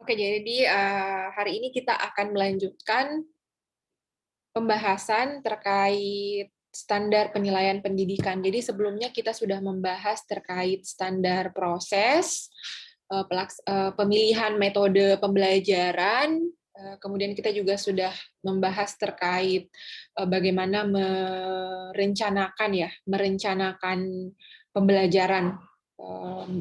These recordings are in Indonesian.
Oke, jadi hari ini kita akan melanjutkan pembahasan terkait standar penilaian pendidikan. Jadi sebelumnya kita sudah membahas terkait standar proses, pemilihan metode pembelajaran, kemudian kita juga sudah membahas terkait bagaimana merencanakan pembelajaran,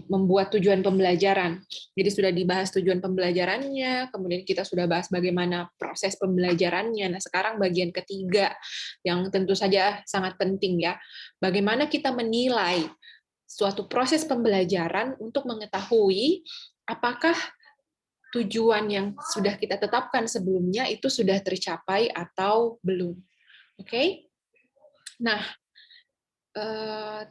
membuat tujuan pembelajaran. Jadi sudah dibahas tujuan pembelajarannya, kemudian kita sudah bahas bagaimana proses pembelajarannya. Nah, sekarang bagian ketiga yang tentu saja sangat penting ya. Bagaimana kita menilai suatu proses pembelajaran untuk mengetahui apakah tujuan yang sudah kita tetapkan sebelumnya itu sudah tercapai atau belum. Oke? Nah,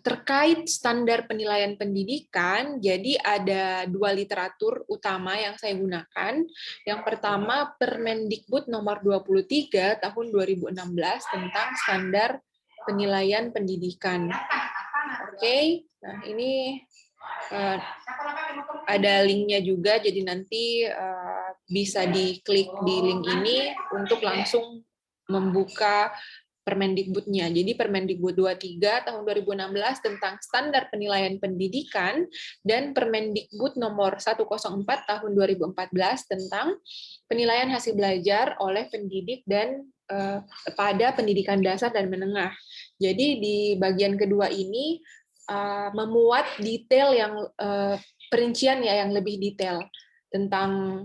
terkait standar penilaian pendidikan, jadi ada dua literatur utama yang saya gunakan. Yang pertama, Permendikbud nomor 23 tahun 2016 tentang standar penilaian pendidikan. Oke, nah ini ada linknya juga, jadi nanti bisa diklik di link ini untuk langsung membuka Permendikbudnya. Jadi Permendikbud 23 tahun 2016 tentang standar penilaian pendidikan dan Permendikbud nomor 104 tahun 2014 tentang penilaian hasil belajar oleh pendidik dan pada pendidikan dasar dan menengah. Jadi di bagian kedua ini memuat detail yang perincian ya yang lebih detail tentang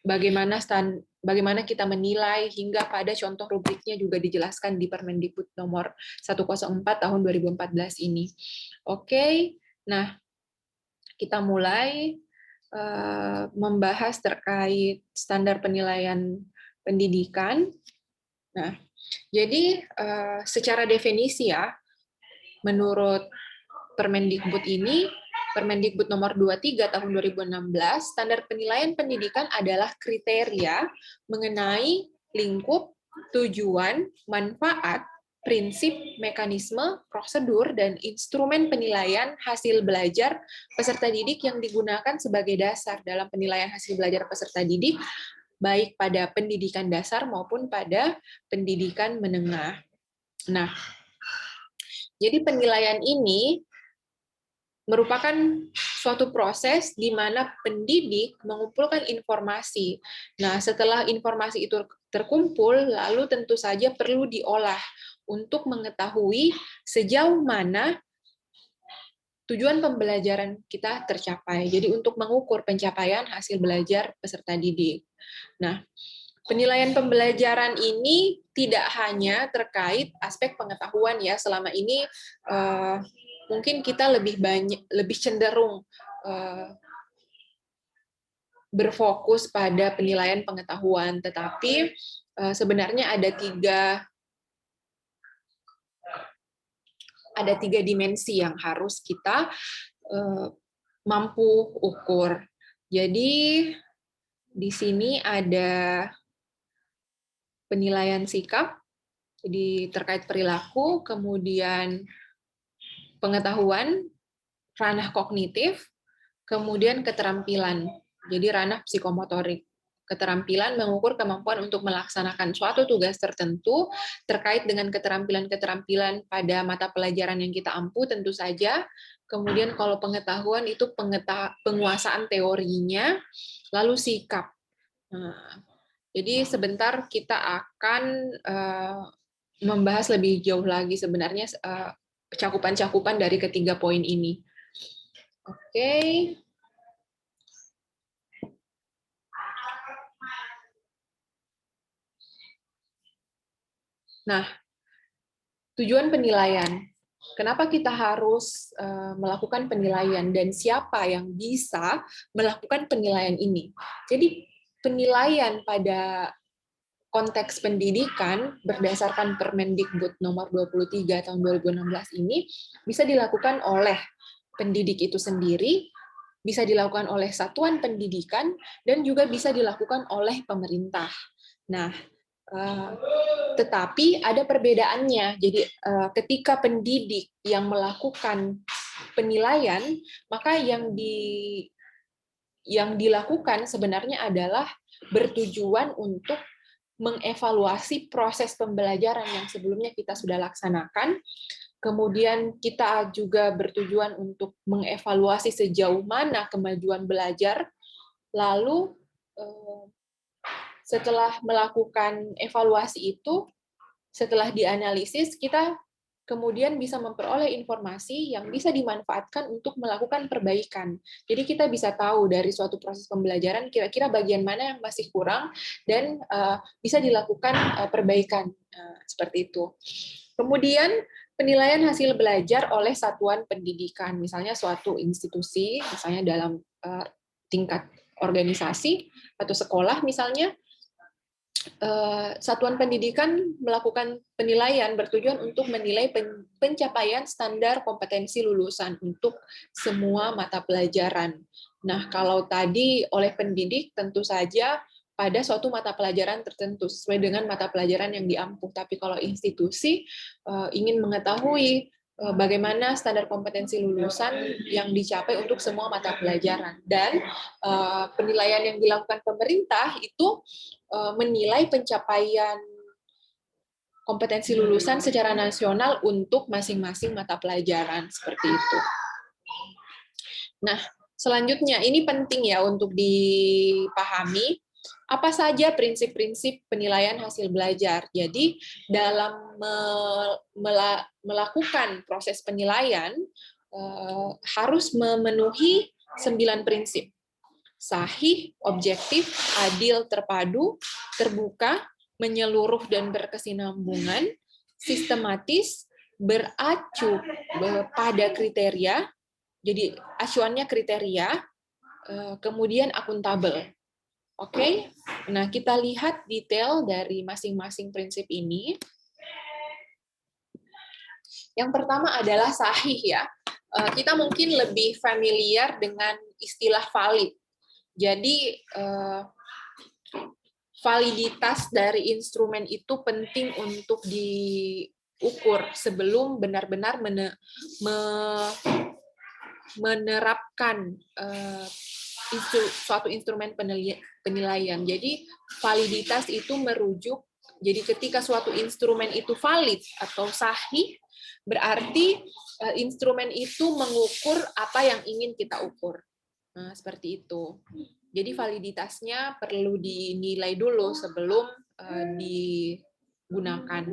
bagaimana kita menilai hingga pada contoh rubriknya juga dijelaskan di Permendikbud nomor 104 tahun 2014 ini. Oke, nah kita mulai membahas terkait standar penilaian pendidikan. Nah, jadi secara definisi ya, menurut Permendikbud ini, Permendikbud nomor 23 tahun 2016, standar penilaian pendidikan adalah kriteria mengenai lingkup, tujuan, manfaat, prinsip, mekanisme, prosedur, dan instrumen penilaian hasil belajar peserta didik yang digunakan sebagai dasar dalam penilaian hasil belajar peserta didik, baik pada pendidikan dasar maupun pada pendidikan menengah. Nah, jadi penilaian ini merupakan suatu proses di mana pendidik mengumpulkan informasi. Nah, setelah informasi itu terkumpul, lalu tentu saja perlu diolah untuk mengetahui sejauh mana tujuan pembelajaran kita tercapai. Jadi untuk mengukur pencapaian hasil belajar peserta didik. Nah, penilaian pembelajaran ini tidak hanya terkait aspek pengetahuan ya. Selama ini mungkin kita lebih cenderung berfokus pada penilaian pengetahuan, tetapi sebenarnya ada tiga dimensi yang harus kita mampu ukur. Jadi di sini ada penilaian sikap, jadi terkait perilaku, kemudian pengetahuan, ranah kognitif, kemudian keterampilan, jadi ranah psikomotorik. Keterampilan mengukur kemampuan untuk melaksanakan suatu tugas tertentu terkait dengan keterampilan-keterampilan pada mata pelajaran yang kita ampu tentu saja. Kemudian kalau pengetahuan itu penguasaan teorinya, lalu sikap. Nah, jadi sebentar kita akan membahas lebih jauh lagi sebenarnya cakupan-cakupan dari ketiga poin ini. Oke. Nah, tujuan penilaian. Kenapa kita harus melakukan penilaian dan siapa yang bisa melakukan penilaian ini? Jadi penilaian pada konteks pendidikan berdasarkan Permendikbud nomor 23 tahun 2016 ini bisa dilakukan oleh pendidik itu sendiri, bisa dilakukan oleh satuan pendidikan, dan juga bisa dilakukan oleh pemerintah. Nah, tetapi ada perbedaannya. Jadi ketika pendidik yang melakukan penilaian, maka yang yang dilakukan sebenarnya adalah bertujuan untuk mengevaluasi proses pembelajaran yang sebelumnya kita sudah laksanakan. Kemudian kita juga bertujuan untuk mengevaluasi sejauh mana kemajuan belajar. Lalu setelah melakukan evaluasi itu, setelah dianalisis, kita kemudian bisa memperoleh informasi yang bisa dimanfaatkan untuk melakukan perbaikan. Jadi kita bisa tahu dari suatu proses pembelajaran kira-kira bagian mana yang masih kurang dan bisa dilakukan perbaikan seperti itu. Kemudian penilaian hasil belajar oleh satuan pendidikan, misalnya suatu institusi, misalnya dalam tingkat organisasi atau sekolah misalnya, satuan pendidikan melakukan penilaian bertujuan untuk menilai pencapaian standar kompetensi lulusan untuk semua mata pelajaran. Nah, kalau tadi oleh pendidik tentu saja pada suatu mata pelajaran tertentu sesuai dengan mata pelajaran yang diampu. Tapi kalau institusi ingin mengetahui bagaimana standar kompetensi lulusan yang dicapai untuk semua mata pelajaran, dan penilaian yang dilakukan pemerintah itu menilai pencapaian kompetensi lulusan secara nasional untuk masing-masing mata pelajaran seperti itu. Nah, selanjutnya ini penting ya untuk dipahami apa saja prinsip-prinsip penilaian hasil belajar. Jadi dalam melakukan proses penilaian harus memenuhi 9 prinsip. Sahih, objektif, adil, terpadu, terbuka, menyeluruh dan berkesinambungan, sistematis, beracu pada kriteria, jadi acuannya kriteria, kemudian akuntabel. Oke, nah kita lihat detail dari masing-masing prinsip ini. Yang pertama adalah sahih ya. Kita mungkin lebih familiar dengan istilah valid. Jadi validitas dari instrumen itu penting untuk diukur sebelum benar-benar menerapkan suatu instrumen penilaian. Jadi validitas itu merujuk, jadi ketika suatu instrumen itu valid atau sahih, berarti instrumen itu mengukur apa yang ingin kita ukur. Nah, seperti itu. Jadi validitasnya perlu dinilai dulu sebelum digunakan.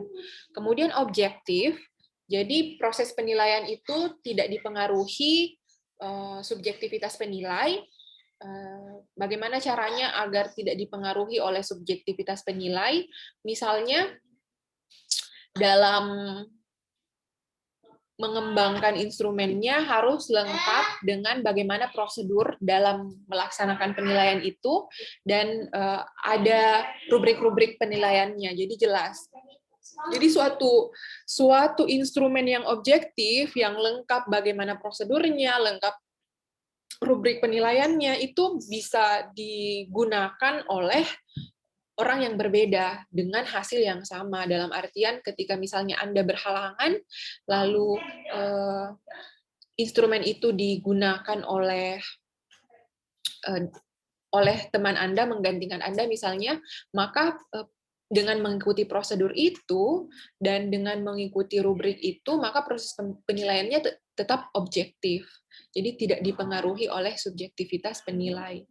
Kemudian objektif, jadi proses penilaian itu tidak dipengaruhi subjektivitas penilai. Bagaimana caranya agar tidak dipengaruhi oleh subjektivitas penilai? Misalnya dalam mengembangkan instrumennya harus lengkap dengan bagaimana prosedur dalam melaksanakan penilaian itu, dan ada rubrik-rubrik penilaiannya, jadi jelas. Jadi suatu instrumen yang objektif, yang lengkap bagaimana prosedurnya, lengkap rubrik penilaiannya, itu bisa digunakan oleh orang yang berbeda dengan hasil yang sama, dalam artian ketika misalnya Anda berhalangan, lalu instrumen itu digunakan oleh teman Anda, menggantikan Anda misalnya, maka dengan mengikuti prosedur itu dan dengan mengikuti rubrik itu, maka proses penilaiannya tetap objektif. Jadi tidak dipengaruhi oleh subjektivitas penilai.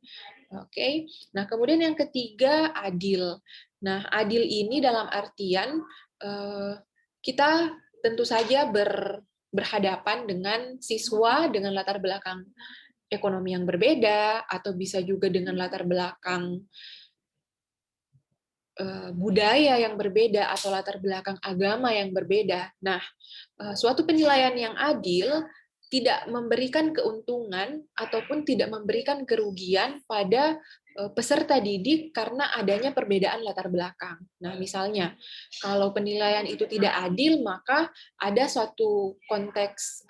Oke. Nah, kemudian yang ketiga, adil. Nah, adil ini dalam artian kita tentu saja berhadapan dengan siswa dengan latar belakang ekonomi yang berbeda, atau bisa juga dengan latar belakang budaya yang berbeda, atau latar belakang agama yang berbeda. Nah, suatu penilaian yang adil tidak memberikan keuntungan ataupun tidak memberikan kerugian pada peserta didik karena adanya perbedaan latar belakang. Nah, misalnya kalau penilaian itu tidak adil, maka ada suatu konteks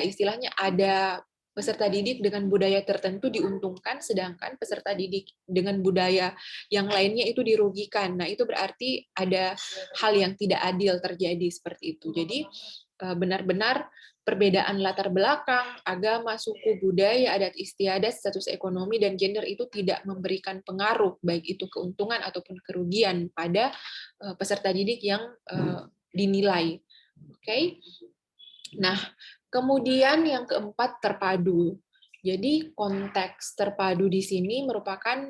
istilahnya ada peserta didik dengan budaya tertentu diuntungkan, sedangkan peserta didik dengan budaya yang lainnya itu dirugikan. Nah, itu berarti ada hal yang tidak adil terjadi seperti itu. Jadi benar-benar perbedaan latar belakang, agama, suku, budaya, adat istiadat, status ekonomi, dan gender itu tidak memberikan pengaruh, baik itu keuntungan ataupun kerugian pada peserta didik yang dinilai. Oke. Nah, kemudian yang keempat, terpadu. Jadi konteks terpadu di sini merupakan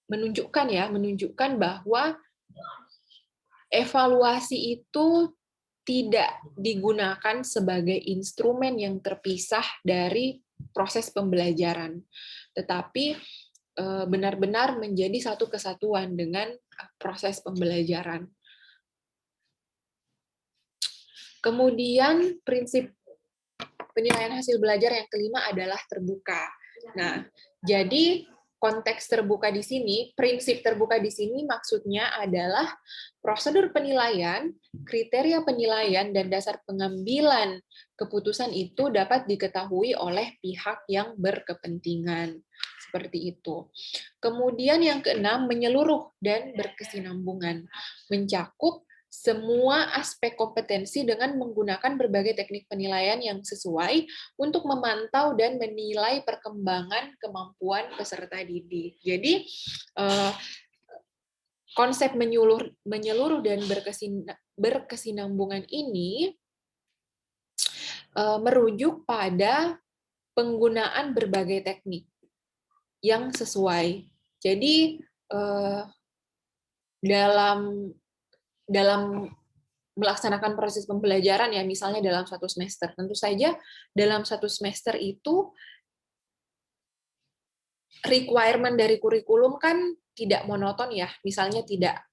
menunjukkan bahwa evaluasi itu tidak digunakan sebagai instrumen yang terpisah dari proses pembelajaran, tetapi benar-benar menjadi satu kesatuan dengan proses pembelajaran. Kemudian prinsip penilaian hasil belajar yang kelima adalah terbuka. Nah, jadi konteks terbuka di sini, prinsip terbuka di sini maksudnya adalah prosedur penilaian, kriteria penilaian, dan dasar pengambilan keputusan itu dapat diketahui oleh pihak yang berkepentingan. Seperti itu. Kemudian yang keenam, menyeluruh dan berkesinambungan. Mencakup semua aspek kompetensi dengan menggunakan berbagai teknik penilaian yang sesuai untuk memantau dan menilai perkembangan kemampuan peserta didik. Jadi, konsep menyeluruh dan berkesinambungan ini merujuk pada penggunaan berbagai teknik yang sesuai. Jadi, dalam melaksanakan proses pembelajaran ya, misalnya dalam satu semester. Tentu saja dalam satu semester itu requirement dari kurikulum kan tidak monoton ya. Misalnya tidak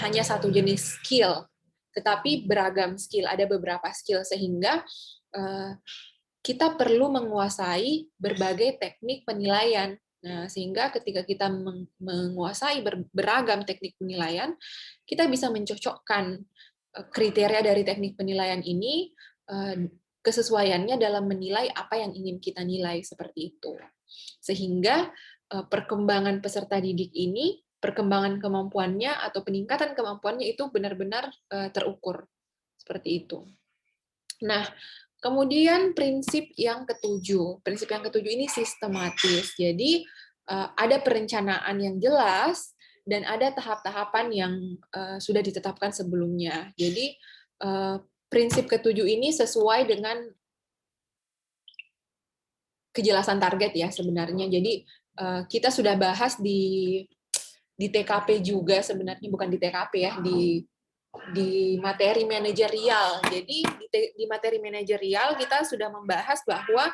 hanya satu jenis skill, tetapi beragam skill, ada beberapa skill sehingga kita perlu menguasai berbagai teknik penilaian. Nah, sehingga ketika kita menguasai beragam teknik penilaian, kita bisa mencocokkan kriteria dari teknik penilaian ini, kesesuaiannya dalam menilai apa yang ingin kita nilai, seperti itu. Sehingga perkembangan peserta didik ini, perkembangan kemampuannya atau peningkatan kemampuannya itu benar-benar terukur. Seperti itu. Nah, kemudian prinsip yang ketujuh. Prinsip yang ketujuh ini sistematis. Jadi ada perencanaan yang jelas dan ada tahap-tahapan yang sudah ditetapkan sebelumnya. Jadi prinsip ketujuh ini sesuai dengan kejelasan target ya sebenarnya. Jadi kita sudah bahas di TKP juga sebenarnya, bukan di TKP ya, di materi manajerial. Jadi di materi manajerial kita sudah membahas bahwa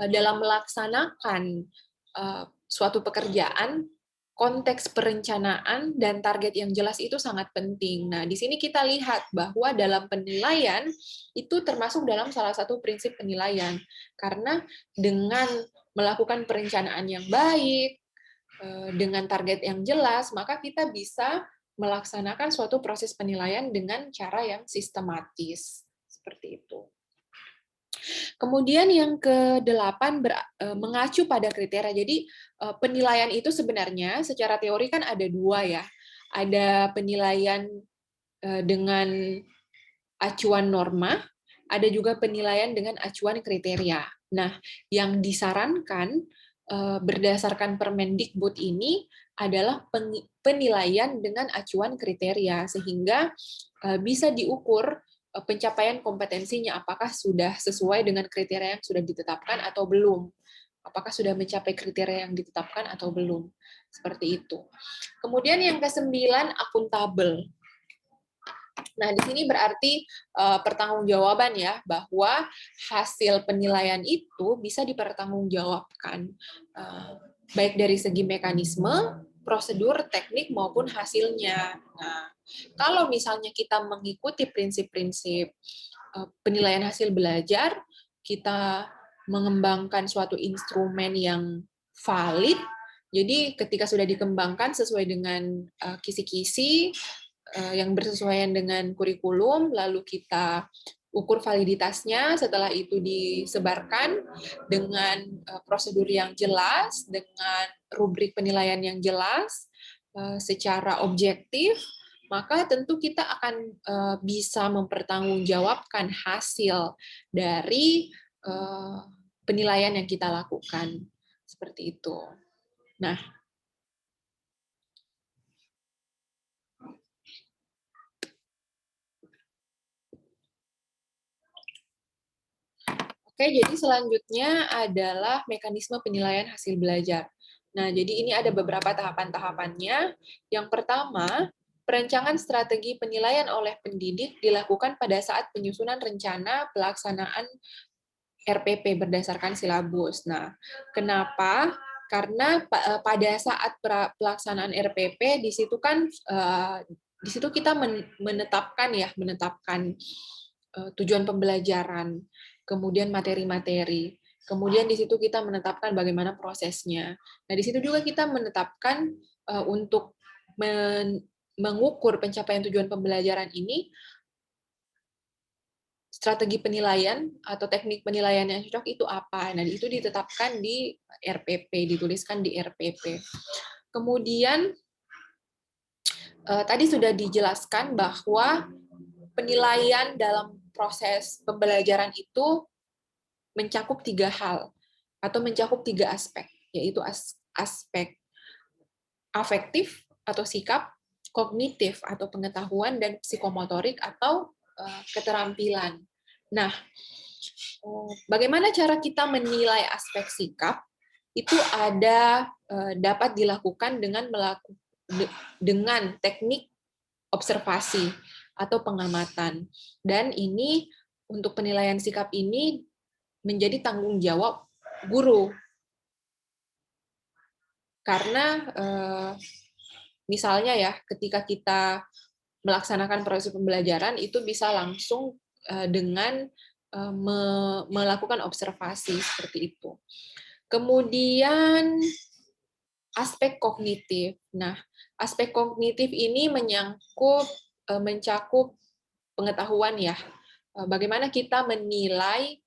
dalam melaksanakan suatu pekerjaan, konteks perencanaan dan target yang jelas itu sangat penting. Nah, di sini kita lihat bahwa dalam penilaian itu termasuk dalam salah satu prinsip penilaian. Karena dengan melakukan perencanaan yang baik, dengan target yang jelas, maka kita bisa melaksanakan suatu proses penilaian dengan cara yang sistematis. Seperti itu. Kemudian yang ke-8 mengacu pada kriteria. Jadi penilaian itu sebenarnya secara teori kan ada dua ya. Ada penilaian dengan acuan norma, ada juga penilaian dengan acuan kriteria. Nah, yang disarankan berdasarkan Permendikbud ini adalah penilaian dengan acuan kriteria, sehingga bisa diukur pencapaian kompetensinya, apakah sudah sesuai dengan kriteria yang sudah ditetapkan atau belum, apakah sudah mencapai kriteria yang ditetapkan atau belum, seperti itu. Kemudian yang ke-9, akuntabel. Nah, di sini berarti pertanggungjawaban ya, bahwa hasil penilaian itu bisa dipertanggungjawabkan, baik dari segi mekanisme, prosedur, teknik, maupun hasilnya. Nah, kalau misalnya kita mengikuti prinsip-prinsip penilaian hasil belajar, kita mengembangkan suatu instrumen yang valid, jadi ketika sudah dikembangkan sesuai dengan kisi-kisi, yang bersesuaian dengan kurikulum, lalu kita ukur validitasnya, setelah itu disebarkan dengan prosedur yang jelas, dengan rubrik penilaian yang jelas, secara objektif, maka tentu kita akan bisa mempertanggungjawabkan hasil dari penilaian yang kita lakukan. Seperti itu. Nah, oke, jadi selanjutnya adalah mekanisme penilaian hasil belajar. Nah, jadi ini ada beberapa tahapan-tahapannya. Yang pertama, perencanaan strategi penilaian oleh pendidik dilakukan pada saat penyusunan rencana pelaksanaan RPP berdasarkan silabus. Nah, kenapa? Karena pada saat pelaksanaan RPP di situ kan di situ kita menetapkan tujuan pembelajaran, kemudian materi-materi. Kemudian di situ kita menetapkan bagaimana prosesnya. Nah, di situ juga kita menetapkan untuk mengukur pencapaian tujuan pembelajaran ini, strategi penilaian atau teknik penilaian yang cocok itu apa. Nah, itu ditetapkan di RPP, dituliskan di RPP. Kemudian tadi sudah dijelaskan bahwa penilaian dalam proses pembelajaran itu mencakup 3 hal atau mencakup 3 aspek, yaitu aspek afektif atau sikap, kognitif atau pengetahuan, dan psikomotorik atau keterampilan. Nah, bagaimana cara kita menilai aspek sikap? Itu dapat dilakukan dengan teknik observasi atau pengamatan. Dan ini untuk penilaian sikap ini menjadi tanggung jawab guru. Karena misalnya ya, ketika kita melaksanakan proses pembelajaran itu bisa langsung dengan melakukan observasi seperti itu. Kemudian aspek kognitif. Nah, aspek kognitif ini mencakup pengetahuan ya. Bagaimana kita menilai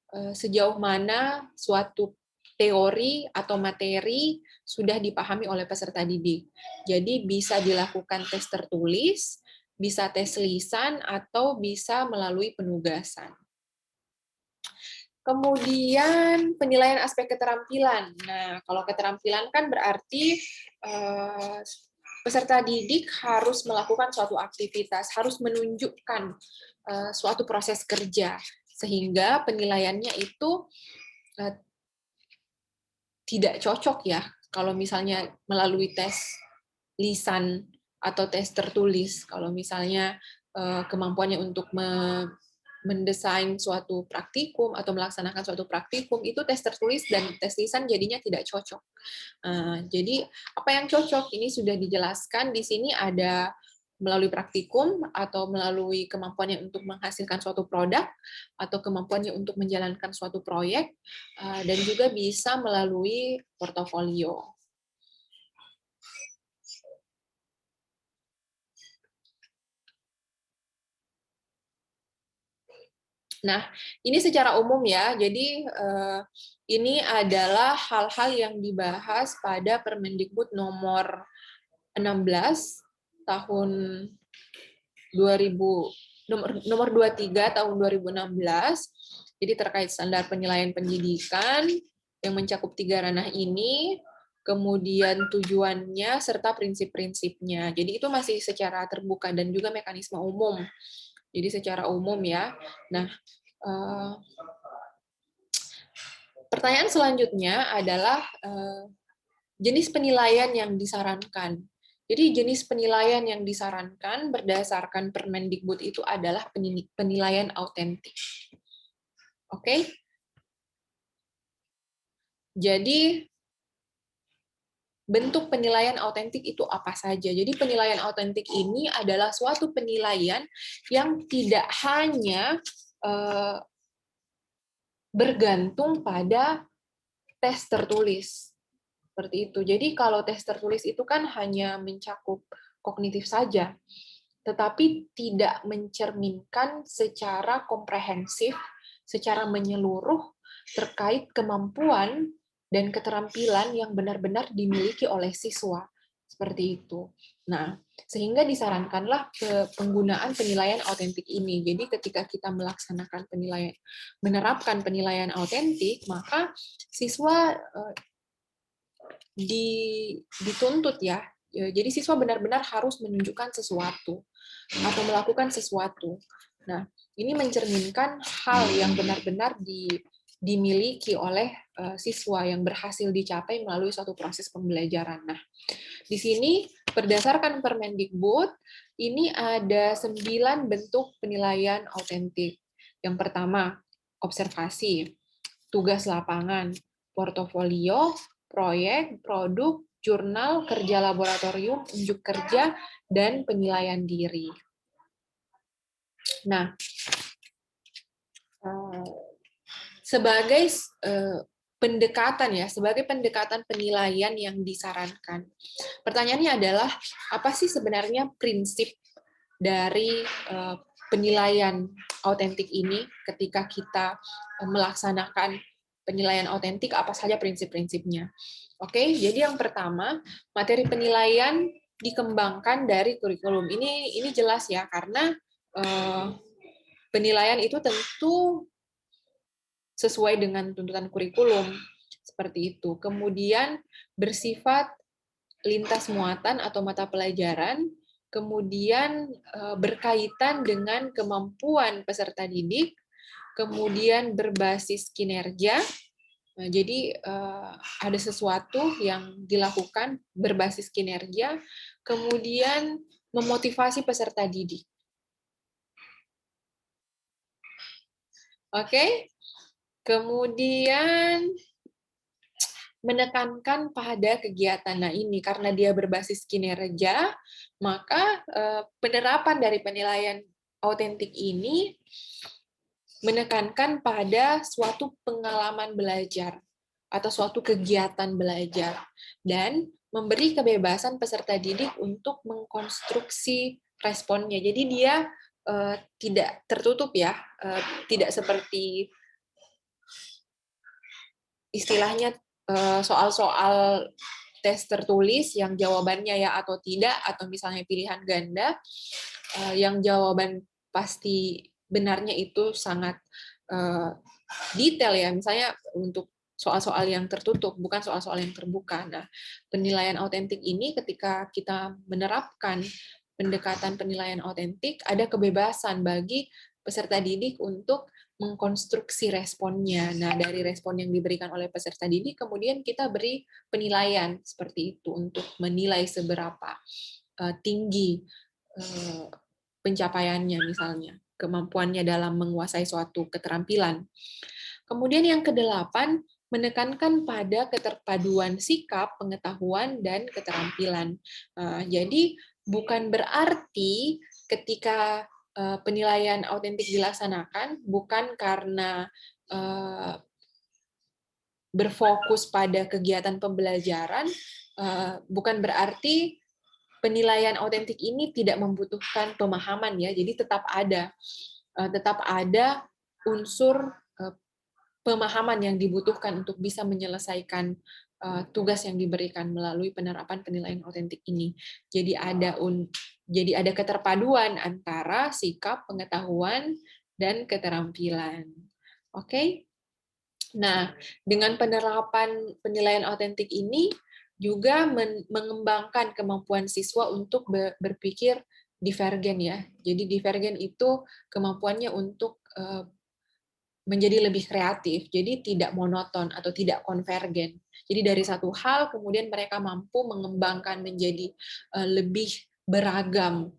sejauh mana suatu teori atau materi sudah dipahami oleh peserta didik. Jadi bisa dilakukan tes tertulis, bisa tes lisan, atau bisa melalui penugasan. Kemudian penilaian aspek keterampilan. Nah, kalau keterampilan kan berarti peserta didik harus melakukan suatu aktivitas, harus menunjukkan suatu proses kerja, sehingga penilaiannya itu tidak cocok ya kalau misalnya melalui tes lisan atau tes tertulis. Kalau misalnya kemampuannya untuk mendesain suatu praktikum atau melaksanakan suatu praktikum, itu tes tertulis dan tes lisan jadinya tidak cocok. Jadi apa yang cocok ini sudah dijelaskan di sini, ada melalui praktikum atau melalui kemampuannya untuk menghasilkan suatu produk atau kemampuannya untuk menjalankan suatu proyek, dan juga bisa melalui portofolio. Nah, ini secara umum ya. Jadi ini adalah hal-hal yang dibahas pada Permendikbud nomor 16 tahun 2000 nomor 23 tahun 2016. Jadi terkait standar penilaian pendidikan yang mencakup 3 ranah ini, kemudian tujuannya serta prinsip-prinsipnya. Jadi itu masih secara terbuka dan juga mekanisme umum. Jadi secara umum ya. Nah, pertanyaan selanjutnya adalah jenis penilaian yang disarankan. Jadi jenis penilaian yang disarankan berdasarkan Permendikbud itu adalah penilaian autentik. Oke? Jadi bentuk penilaian autentik itu apa saja? Jadi penilaian autentik ini adalah suatu penilaian yang tidak hanya bergantung pada tes tertulis. Seperti itu. Jadi kalau tes tertulis itu kan hanya mencakup kognitif saja, tetapi tidak mencerminkan secara komprehensif, secara menyeluruh terkait kemampuan dan keterampilan yang benar-benar dimiliki oleh siswa. Seperti itu. Nah, sehingga disarankanlah penggunaan penilaian autentik ini. Jadi ketika kita melaksanakan penilaian, menerapkan penilaian autentik, maka siswa dituntut ya. Jadi siswa benar-benar harus menunjukkan sesuatu atau melakukan sesuatu. Nah, ini mencerminkan hal yang benar-benar dimiliki oleh siswa yang berhasil dicapai melalui suatu proses pembelajaran. Nah, di sini berdasarkan Permendikbud, ini ada 9 bentuk penilaian autentik. Yang pertama, observasi, tugas lapangan, portofolio, proyek, produk, jurnal, kerja laboratorium, unjuk kerja, dan penilaian diri. Nah, sebagai sebagai pendekatan penilaian yang disarankan. Pertanyaannya adalah, apa sih sebenarnya prinsip dari penilaian autentik ini ketika kita melaksanakan penilaian autentik, apa saja prinsip-prinsipnya? Oke, jadi yang pertama, materi penilaian dikembangkan dari kurikulum. Ini jelas ya, karena penilaian itu tentu sesuai dengan tuntutan kurikulum, seperti itu. Kemudian bersifat lintas muatan atau mata pelajaran, kemudian berkaitan dengan kemampuan peserta didik, kemudian berbasis kinerja. Nah, jadi ada sesuatu yang dilakukan berbasis kinerja, kemudian memotivasi peserta didik. Oke? Kemudian menekankan pada kegiatan. Nah, ini karena dia berbasis kinerja, maka penerapan dari penilaian autentik ini menekankan pada suatu pengalaman belajar atau suatu kegiatan belajar dan memberi kebebasan peserta didik untuk mengkonstruksi responnya. Jadi dia tidak tertutup ya, tidak seperti istilahnya soal-soal tes tertulis yang jawabannya ya atau tidak, atau misalnya pilihan ganda yang jawaban pasti benarnya itu sangat detail ya, misalnya untuk soal-soal yang tertutup, bukan soal-soal yang terbuka. Nah, penilaian autentik ini ketika kita menerapkan pendekatan penilaian autentik, ada kebebasan bagi peserta didik untuk mengkonstruksi responnya. Nah, dari respon yang diberikan oleh peserta didik, kemudian kita beri penilaian seperti itu untuk menilai seberapa tinggi pencapaiannya, misalnya kemampuannya dalam menguasai suatu keterampilan. Kemudian yang kedelapan, menekankan pada keterpaduan sikap, pengetahuan, dan keterampilan. Jadi bukan berarti ketika penilaian autentik dilaksanakan bukan karena berfokus pada kegiatan pembelajaran, bukan berarti penilaian autentik ini tidak membutuhkan pemahaman ya. Jadi tetap ada unsur pemahaman yang dibutuhkan untuk bisa menyelesaikan tugas yang diberikan melalui penerapan penilaian autentik ini. Jadi ada keterpaduan antara sikap, pengetahuan, dan keterampilan. Oke? Nah, dengan penerapan penilaian autentik ini juga mengembangkan kemampuan siswa untuk berpikir divergen ya. Jadi divergen itu kemampuannya untuk menjadi lebih kreatif, jadi tidak monoton atau tidak konvergen. Jadi dari satu hal kemudian mereka mampu mengembangkan menjadi lebih beragam,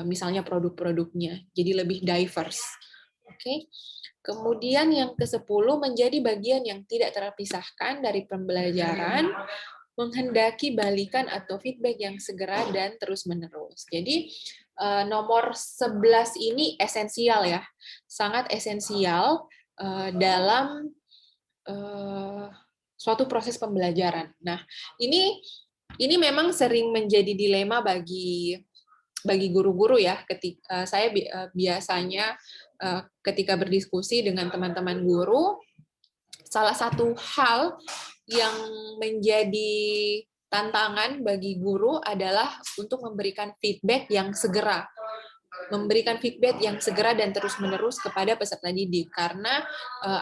misalnya produk-produknya, jadi lebih diverse. Oke. Kemudian yang ke-10 menjadi bagian yang tidak terpisahkan dari pembelajaran, menghendaki balikan atau feedback yang segera dan terus-menerus. Jadi nomor 11 ini esensial ya, sangat esensial dalam suatu proses pembelajaran. Nah, ini memang sering menjadi dilema bagi guru-guru ya. Ketika saya biasanya ketika berdiskusi dengan teman-teman guru, salah satu hal yang menjadi tantangan bagi guru adalah untuk memberikan feedback yang segera. Memberikan feedback yang segera dan terus-menerus kepada peserta didik, karena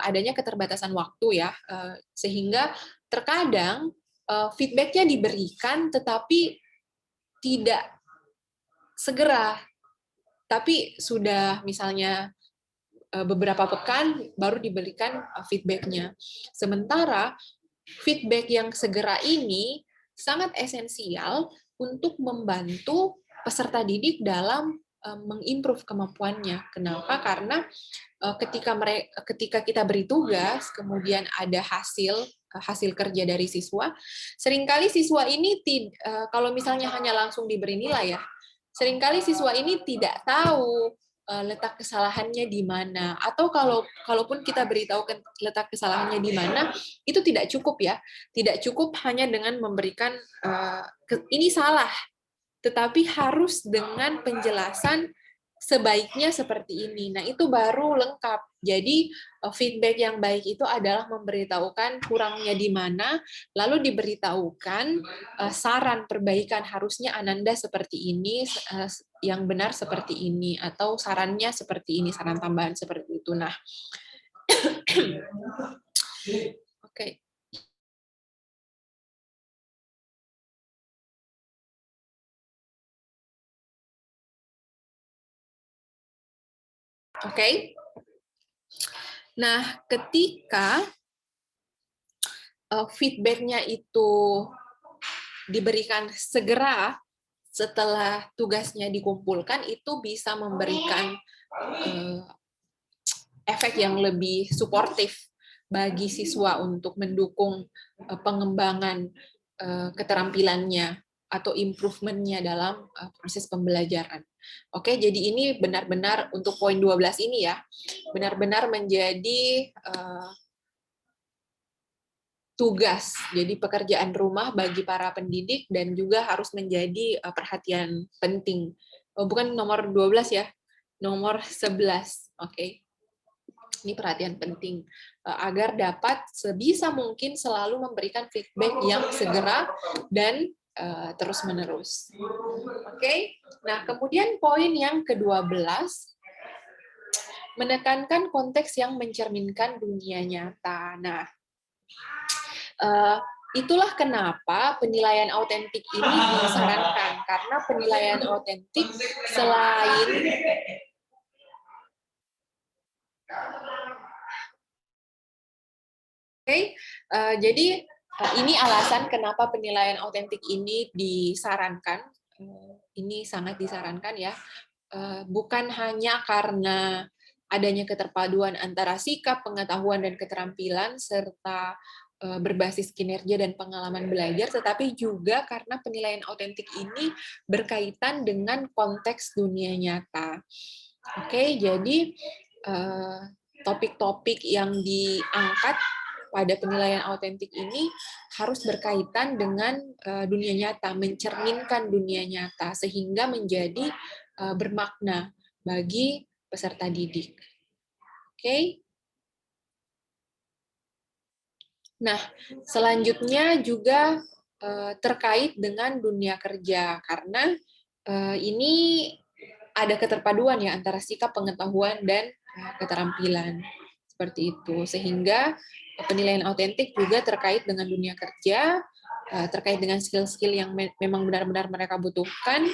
adanya keterbatasan waktu ya, sehingga terkadang feedback-nya diberikan tetapi tidak segera, tapi sudah misalnya beberapa pekan baru diberikan feedback-nya. Sementara feedback yang segera ini sangat esensial untuk membantu peserta didik dalam mengimprove kemampuannya. Kenapa? Karena ketika kita beri tugas, kemudian ada hasil kerja dari siswa, seringkali siswa ini kalau misalnya hanya langsung diberi nilai ya, seringkali siswa ini tidak tahu letak kesalahannya di mana, atau kalaupun kita beritahu letak kesalahannya di mana, itu tidak cukup ya, tidak cukup hanya dengan memberikan ini salah, tetapi harus dengan penjelasan sebaiknya seperti ini. Nah, itu baru lengkap. Jadi, feedback yang baik itu adalah memberitahukan kurangnya di mana, lalu diberitahukan saran perbaikan, harusnya Ananda seperti ini, yang benar seperti ini, atau sarannya seperti ini, saran tambahan seperti itu. Nah, oke. Oke. Nah, ketika feedback-nya itu diberikan segera setelah tugasnya dikumpulkan, itu bisa memberikan efek yang lebih suportif bagi siswa untuk mendukung pengembangan keterampilannya atau improve-nya dalam proses pembelajaran. Oke, jadi ini benar-benar untuk poin 12 ini ya, benar-benar menjadi tugas, jadi pekerjaan rumah bagi para pendidik dan juga harus menjadi perhatian penting. Bukan nomor 12 ya, nomor 11. Oke. Ini perhatian penting agar dapat sebisa mungkin selalu memberikan feedback yang segera dan terus-menerus. Oke. Nah, kemudian poin yang ke-12, menekankan konteks yang mencerminkan dunia nyata. Nah, itulah kenapa penilaian autentik ini disarankan, karena penilaian autentik selain jadi ini alasan kenapa penilaian autentik ini disarankan. Ini sangat disarankan ya. Bukan hanya karena adanya keterpaduan antara sikap, pengetahuan, dan keterampilan, serta berbasis kinerja dan pengalaman belajar, tetapi juga karena penilaian autentik ini berkaitan dengan konteks dunia nyata. Oke, jadi topik-topik yang diangkat pada penilaian autentik ini harus berkaitan dengan dunia nyata, mencerminkan dunia nyata, sehingga menjadi bermakna bagi peserta didik. Oke. Nah, selanjutnya juga terkait dengan dunia kerja, karena ini ada keterpaduan ya antara sikap, pengetahuan, dan keterampilan. Seperti itu. Sehingga penilaian autentik juga terkait dengan dunia kerja, terkait dengan skill-skill yang memang benar-benar mereka butuhkan,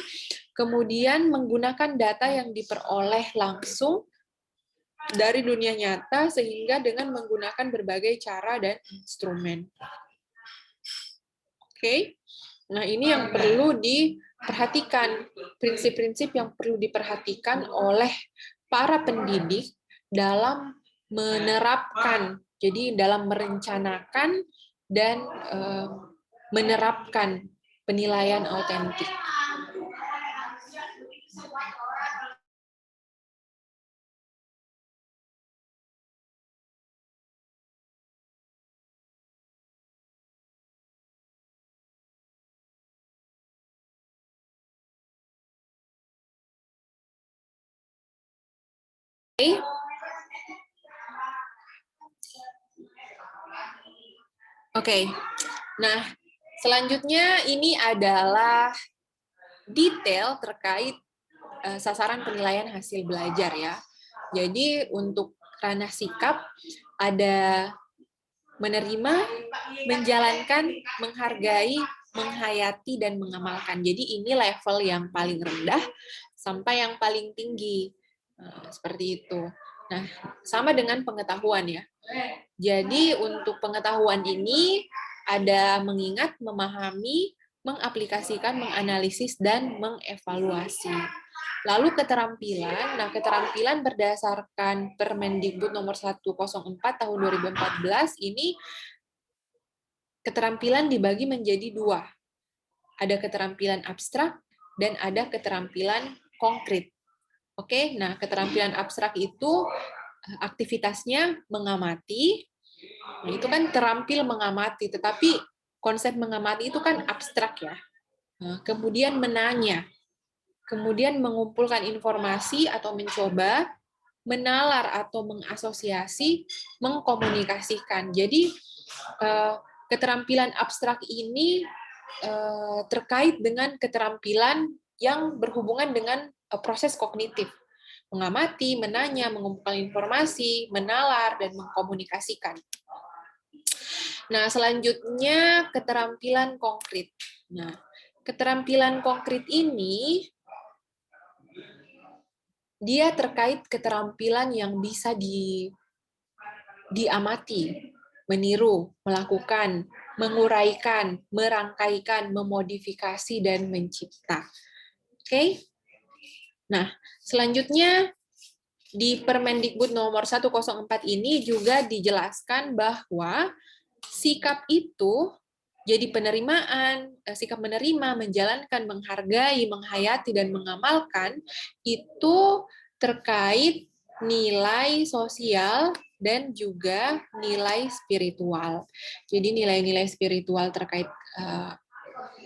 kemudian menggunakan data yang diperoleh langsung dari dunia nyata, sehingga dengan menggunakan berbagai cara dan instrumen. Oke, nah ini yang perlu diperhatikan, prinsip-prinsip yang perlu diperhatikan oleh para pendidik dalam menerapkan, jadi dalam merencanakan dan menerapkan penilaian autentik. Oke. Nah, Selanjutnya ini adalah detail terkait sasaran penilaian hasil belajar ya. Jadi untuk ranah sikap ada menerima, menjalankan, menghargai, menghayati, dan mengamalkan. Jadi ini level yang paling rendah sampai yang paling tinggi. Seperti itu. Nah, sama dengan pengetahuan ya. Jadi untuk pengetahuan ini ada mengingat, memahami, mengaplikasikan, menganalisis, dan mengevaluasi. Lalu keterampilan, nah keterampilan berdasarkan Permendikbud nomor 104 tahun 2014 ini keterampilan dibagi menjadi dua. Ada keterampilan abstrak dan ada keterampilan konkret. Oke, nah keterampilan abstrak itu aktivitasnya mengamati, nah, itu kan terampil mengamati, tetapi konsep mengamati itu kan abstrak ya. Nah, kemudian menanya, kemudian mengumpulkan informasi atau mencoba, menalar atau mengasosiasi, mengkomunikasikan. Jadi keterampilan abstrak ini terkait dengan keterampilan yang berhubungan dengan proses kognitif. Mengamati, menanya, mengumpulkan informasi, menalar, dan mengkomunikasikan. Nah, selanjutnya keterampilan konkret. Nah, keterampilan konkret ini dia terkait keterampilan yang bisa diamati, meniru, melakukan, menguraikan, merangkaikan, memodifikasi, dan mencipta. Oke? Nah, selanjutnya di Permendikbud nomor 104 ini juga dijelaskan bahwa sikap itu jadi penerimaan, sikap menerima, menjalankan, menghargai, menghayati, dan mengamalkan itu terkait nilai sosial dan juga nilai spiritual. Jadi nilai-nilai spiritual terkait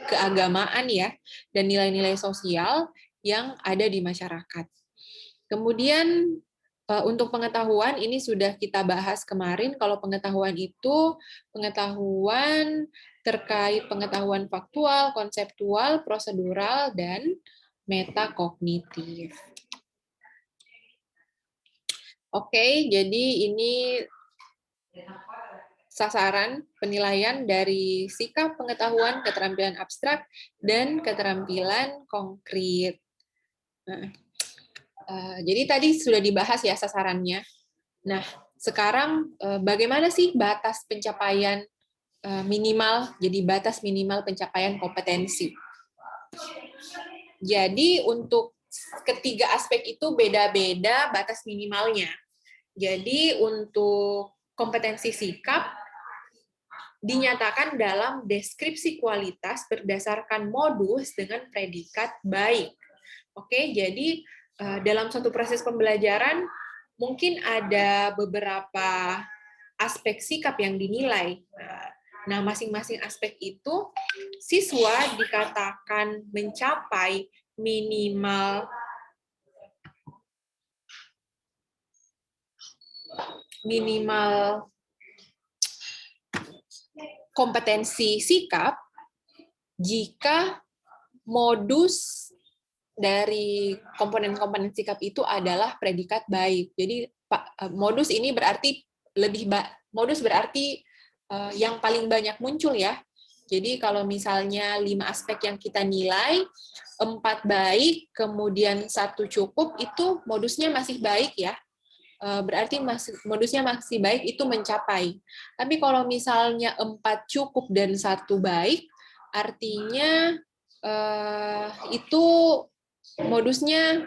keagamaan ya, dan nilai-nilai sosial yang ada di masyarakat. Kemudian untuk pengetahuan ini sudah kita bahas kemarin. Kalau pengetahuan itu pengetahuan terkait pengetahuan faktual, konseptual, prosedural, dan metakognitif. Oke, jadi ini sasaran penilaian dari sikap, pengetahuan, keterampilan abstrak, dan keterampilan konkret. Nah, jadi tadi sudah dibahas ya sasarannya. Nah, sekarang bagaimana sih batas pencapaian minimal, jadi batas minimal pencapaian kompetensi. Jadi untuk ketiga aspek itu beda-beda batas minimalnya. Jadi untuk kompetensi sikap dinyatakan dalam deskripsi kualitas berdasarkan modus dengan predikat baik. Oke, jadi dalam suatu proses pembelajaran mungkin ada beberapa aspek sikap yang dinilai. Nah, masing-masing aspek itu siswa dikatakan mencapai minimal kompetensi sikap jika modus dari komponen-komponen sikap itu adalah predikat baik. Jadi modus ini berarti modus berarti yang paling banyak muncul ya. Jadi kalau misalnya 5 aspek yang kita nilai, 4 baik, kemudian 1 cukup, itu modusnya masih baik ya. Berarti modusnya masih baik itu mencapai. Tapi kalau misalnya 4 cukup dan 1 baik, artinya itu modusnya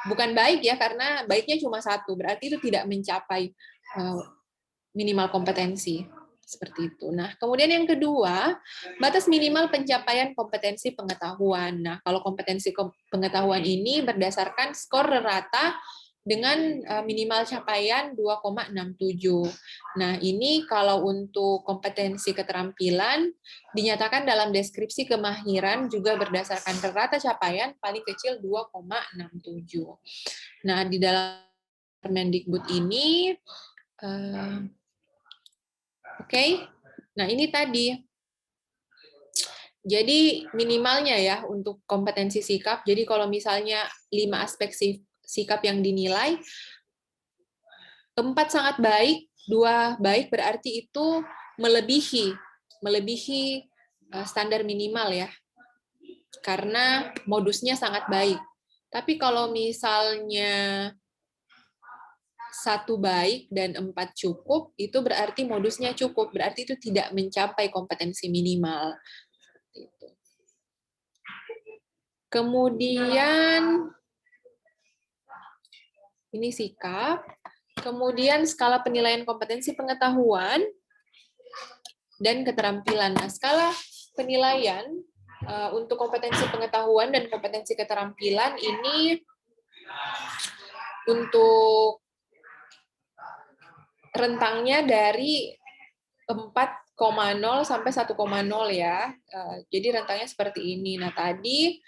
bukan baik ya, karena baiknya cuma 1, berarti itu tidak mencapai minimal kompetensi. Seperti itu. Nah, kemudian yang kedua, batas minimal pencapaian kompetensi pengetahuan. Nah, kalau kompetensi pengetahuan ini berdasarkan skor rata dengan minimal capaian 2,67. Nah, ini kalau untuk kompetensi keterampilan dinyatakan dalam deskripsi kemahiran juga berdasarkan rata capaian paling kecil 2,67. Nah, di dalam Permendikbud ini Oke. Nah, ini tadi Jadi minimalnya ya untuk kompetensi sikap, jadi kalau misalnya 5 aspek sikap yang dinilai, 4 sangat baik, 2 baik berarti itu melebihi standar minimal ya, karena modusnya sangat baik. Tapi kalau misalnya 1 baik dan 4 cukup, itu berarti modusnya cukup, berarti itu tidak mencapai kompetensi minimal. Kemudian ini sikap, kemudian skala penilaian kompetensi pengetahuan dan keterampilan. Nah, skala penilaian untuk kompetensi pengetahuan dan kompetensi keterampilan ini untuk rentangnya dari 4,0 sampai 1,0 ya. Jadi rentangnya seperti ini. Nah, tadi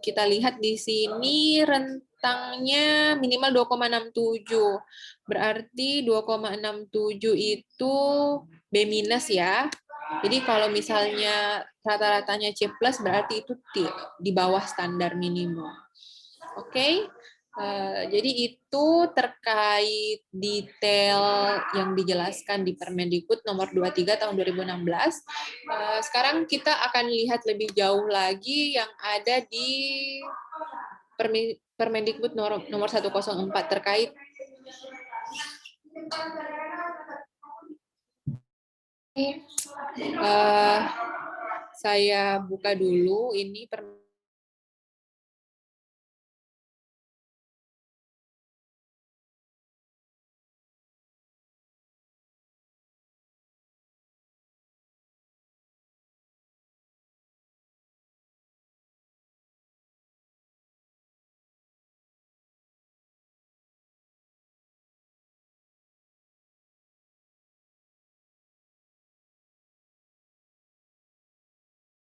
kita lihat di sini rentangnya minimal 2,67. Berarti 2,67 itu B- ya. Jadi kalau misalnya rata-ratanya C+, berarti itu di bawah standar minimum. Oke. Jadi itu terkait detail yang dijelaskan di Permendikbud nomor 23 tahun 2016. Sekarang kita akan lihat lebih jauh lagi yang ada di Permendikbud nomor 104 terkait saya buka dulu ini